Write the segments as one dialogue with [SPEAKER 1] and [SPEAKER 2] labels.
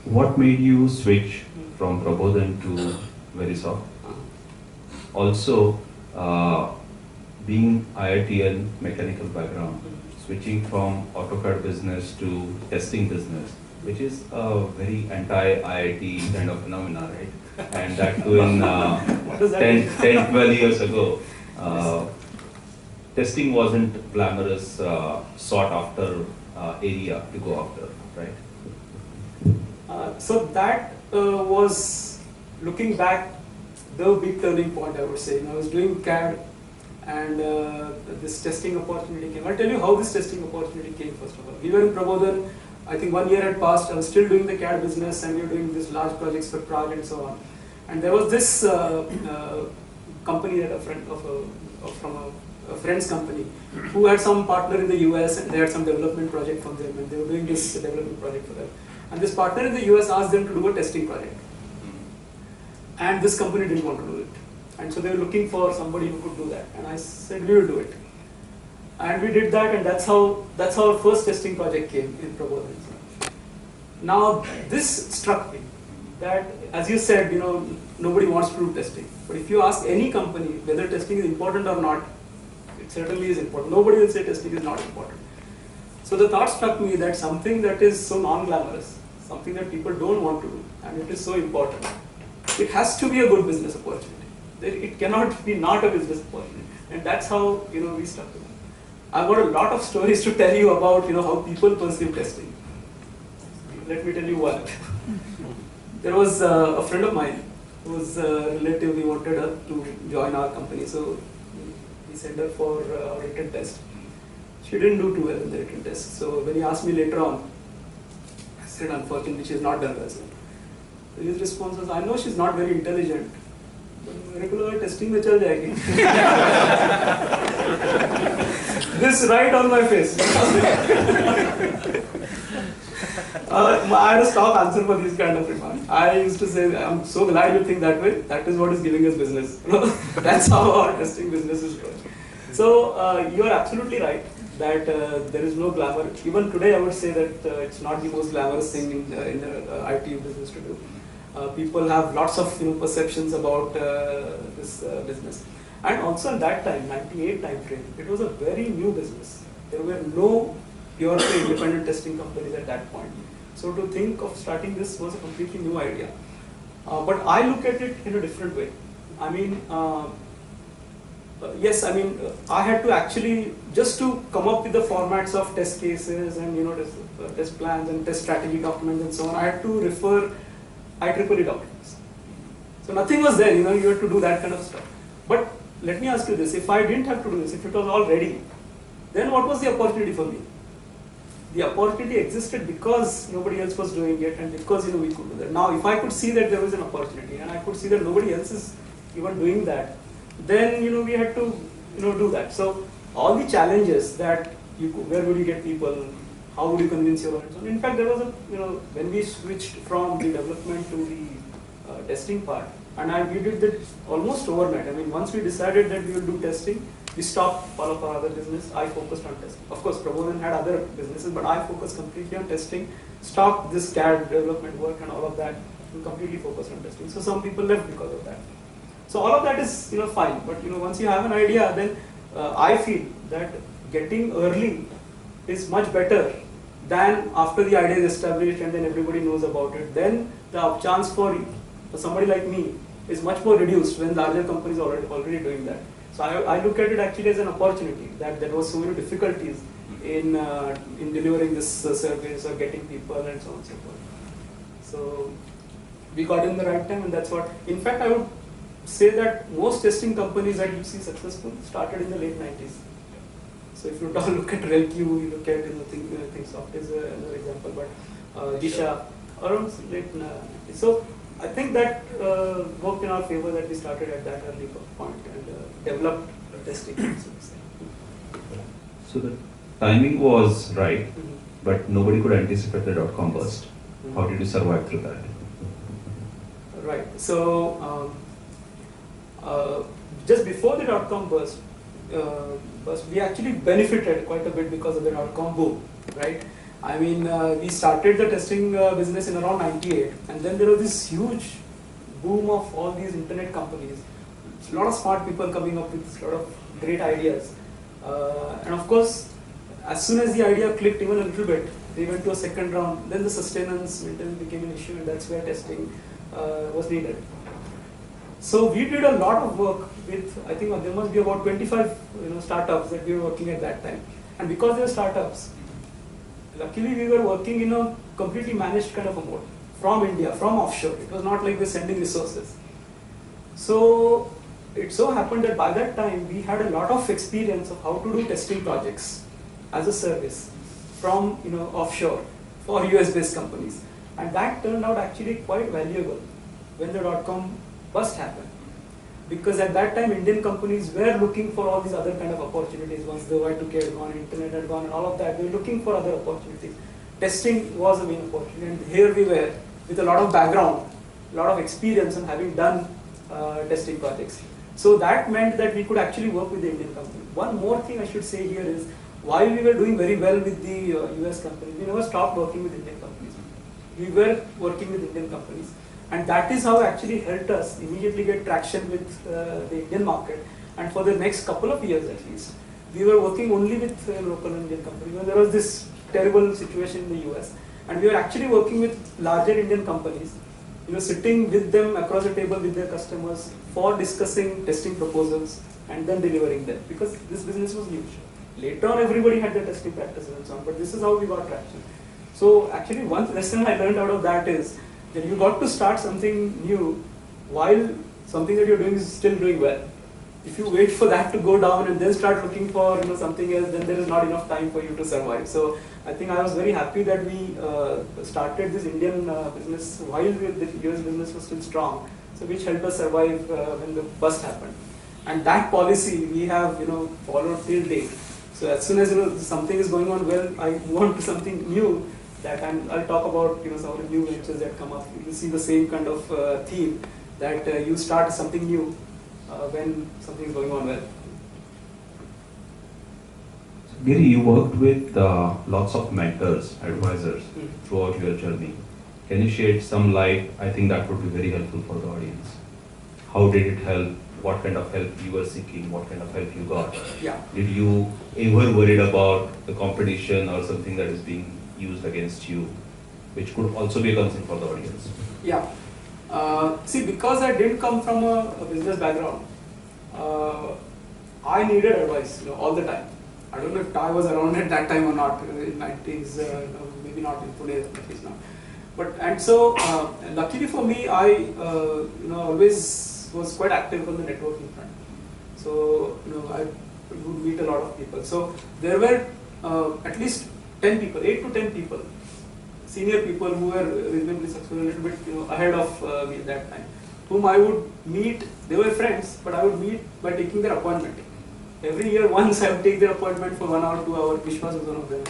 [SPEAKER 1] What made you switch from Prabodhan to Verisoft? Also, being IITL mechanical background, switching from AutoCAD business to testing business, which is a very anti-IIT kind of phenomena, right? And that too in 10, 12 years ago. Testing wasn't glamorous, sought after area to go after, right?
[SPEAKER 2] So that was, looking back, the big turning point, I would say. I was doing CAD and this testing opportunity came. I'll tell you how this testing opportunity came first of all. We were in Prabodhan, I think 1 year had passed, I was still doing the CAD business and we were doing these large projects for Praj and so on. And there was this company that from a friend's company who had some partner in the US and they had some development project for them and they were doing this development project for them. And this partner in the US asked them to do a testing project. And this company didn't want to do it. And so they were looking for somebody who could do that. And I said, we will do it. And we did that, and that's how our first testing project came in Prabodhan. Now, this struck me that, as you said, nobody wants to do testing. But if you ask any company whether testing is important or not, it certainly is important. Nobody will say testing is not important. So the thought struck me that something that is so non-glamorous, something that people don't want to do, and it is so important, it has to be a good business opportunity. It cannot be not a business opportunity. And that's how we stuck with it. I've got a lot of stories to tell you about how people perceive testing. Let me tell you one. There was a friend of mine whose relative, we wanted her to join our company, so we sent her for a written test. She didn't do too well in the written test. So when he asked me later on, I said, unfortunately, she's not done well. So his response was, I know she's not very intelligent, but regular testing में चल जाएगी. This right on my face. I had a stock answer for these kind of remarks. I used to say, I'm so glad you think that way. That is what is giving us business. That's how our testing business is going. So you are absolutely right that there is no glamour. Even today, I would say that it's not the most glamorous thing in the IT business to do. People have lots of perceptions about this business. And also at that time, 98 time frame, it was a very new business. There were no pure independent testing companies at that point. So to think of starting this was a completely new idea. But I look at it in a different way. I mean, yes, I mean, I had to actually, just to come up with the formats of test cases and test plans and test strategy documents and so on, I had to refer IEEE documents. So nothing was there, you had to do that kind of stuff. But let me ask you this, if I didn't have to do this, if it was all ready, then what was the opportunity for me? The opportunity existed because nobody else was doing it and because we could do that. Now if I could see that there was an opportunity and I could see that nobody else is even doing that, then we had to do that. So all the challenges that where would you get people, how would you convince your audience? In fact, there was when we switched from the development to the testing part, and we did that almost overnight. I mean, once we decided that we will do testing, we stopped all of our other business. I focused on testing. Of course, Prabodhan had other businesses, but I focused completely on testing, stopped this CAD development work and all of that, and completely focused on testing. So some people left because of that. So all of that is fine, but once you have an idea, then I feel that getting early is much better than after the idea is established and then everybody knows about it. Then the chance for somebody like me is much more reduced when larger companies are already doing that. So I look at it actually as an opportunity that there was so many difficulties in delivering this service or getting people and so on and so forth. So we got in the right time, and that's what. In fact, I would say that most testing companies that you see successful started in the late 90s. So if you look at RelQ, you look at ThinkSoft is another example, but Disha around late 90s. So I think that worked in our favor that we started at that early point and developed testing.
[SPEAKER 1] So the timing was right, but nobody could anticipate the dot-com burst. How did you survive through that?
[SPEAKER 2] Right. So just before the dot-com burst, we actually benefited quite a bit because of the dot-com boom, right? I mean, we started the testing business in around 98, and then there was this huge boom of all these internet companies. A lot of smart people coming up with a lot of great ideas. And of course, as soon as the idea clicked even a little bit, they went to a second round. Then the sustenance maintenance became an issue, and that's where testing was needed. So we did a lot of work with, I think there must be about 25 startups that we were working at that time. And because they were startups, luckily we were working in a completely managed kind of a mode from India, from offshore. It was not like we were sending resources. So it so happened that by that time we had a lot of experience of how to do testing projects as a service from offshore for US based companies. And that turned out actually quite valuable when the .com bust happened. Because at that time Indian companies were looking for all these other kind of opportunities. Once the Y2K had gone, internet had gone and all of that, they were looking for other opportunities. Testing was a main opportunity, and here we were with a lot of background, a lot of experience and having done testing projects. So that meant that we could actually work with the Indian company. One more thing I should say here is, while we were doing very well with the US companies, we never stopped working with Indian companies. We were working with Indian companies. And that is how actually helped us immediately get traction with the Indian market. And for the next couple of years at least, we were working only with local Indian companies. When there was this terrible situation in the US, and we were actually working with larger Indian companies, sitting with them across the table with their customers for discussing testing proposals and then delivering them, because this business was huge. Later on, everybody had their testing practices and so on, but this is how we got traction. So actually, one lesson I learned out of that is that you got to start something new while something that you're doing is still doing well. If you wait for that to go down and then start looking for something else, then there is not enough time for you to survive. So I think I was very happy that we started this Indian business while the US business was still strong, so which helped us survive when the bust happened. And that policy we have followed till date. So as soon as something is going on well, I move on to something new. That I'll talk about some of the new ventures that come up. You see the same kind of theme, that you start something new when something is going on well.
[SPEAKER 1] Giri, you worked with lots of mentors, advisors throughout your journey. Can you shed some light? I think that would be very helpful for the audience. How did it help? What kind of help you were seeking? What kind of help you got?
[SPEAKER 2] Yeah.
[SPEAKER 1] Did you ever worried about the competition or something that is being used against you, which could also be a concern for the audience?
[SPEAKER 2] Yeah. See, because I didn't come from a business background, I needed advice all the time. I don't know if TiE was around at that time or not, in 90s, maybe not in Pune at least now. But, and so, luckily for me, I always was quite active on the networking front. So, I would meet a lot of people. So, there were at least 10 people, 8 to 10 people, senior people who were reasonably successful, a little bit ahead of me at that time, whom I would meet. They were friends, but I would meet by taking their appointment. Every year once I would take their appointment for 1 hour, 2 hours. Vishwas was one of them.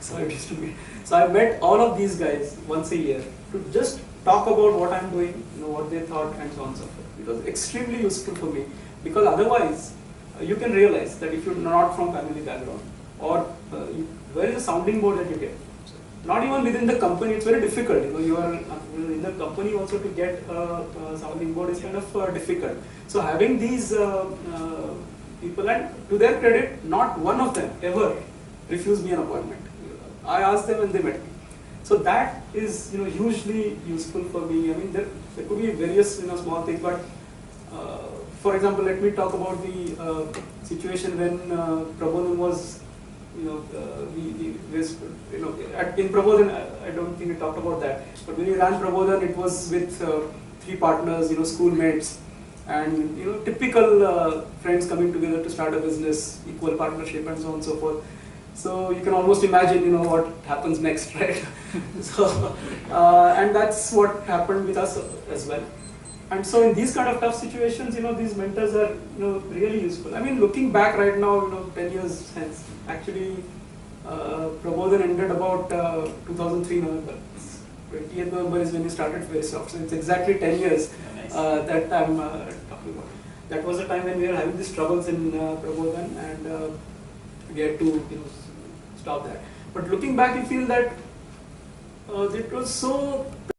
[SPEAKER 2] So I used to meet. So I met all of these guys once a year to just talk about what I'm doing, what they thought, and so on and so forth. It was extremely useful for me, because otherwise you can realize that if you're not from family background, or where is the sounding board that you get? Not even within the company, it's very difficult. You are in the company also to get a sounding board is kind of difficult. So having these people, and to their credit, not one of them ever refused me an appointment. I asked them and they met me. So that is hugely useful for me. I mean, there could be various small things, but for example, let me talk about the situation when Prabodhan was in Prabodhan, I don't think we talked about that. But when we ran Prabodhan, it was with 3 partners, schoolmates, and typical friends coming together to start a business, equal partnership, and so on and so forth. So you can almost imagine, what happens next, right? So, and that's what happened with us as well. And so in these kind of tough situations, these mentors are, really useful. I mean, looking back right now, 10 years hence, actually, Prabodhan ended about 2003 November. 20th November is when we started Verysoft. So it's exactly 10 years that I'm talking about. That was the time when we were having these troubles in Prabodhan, and we had to, stop that. But looking back, you feel that it was so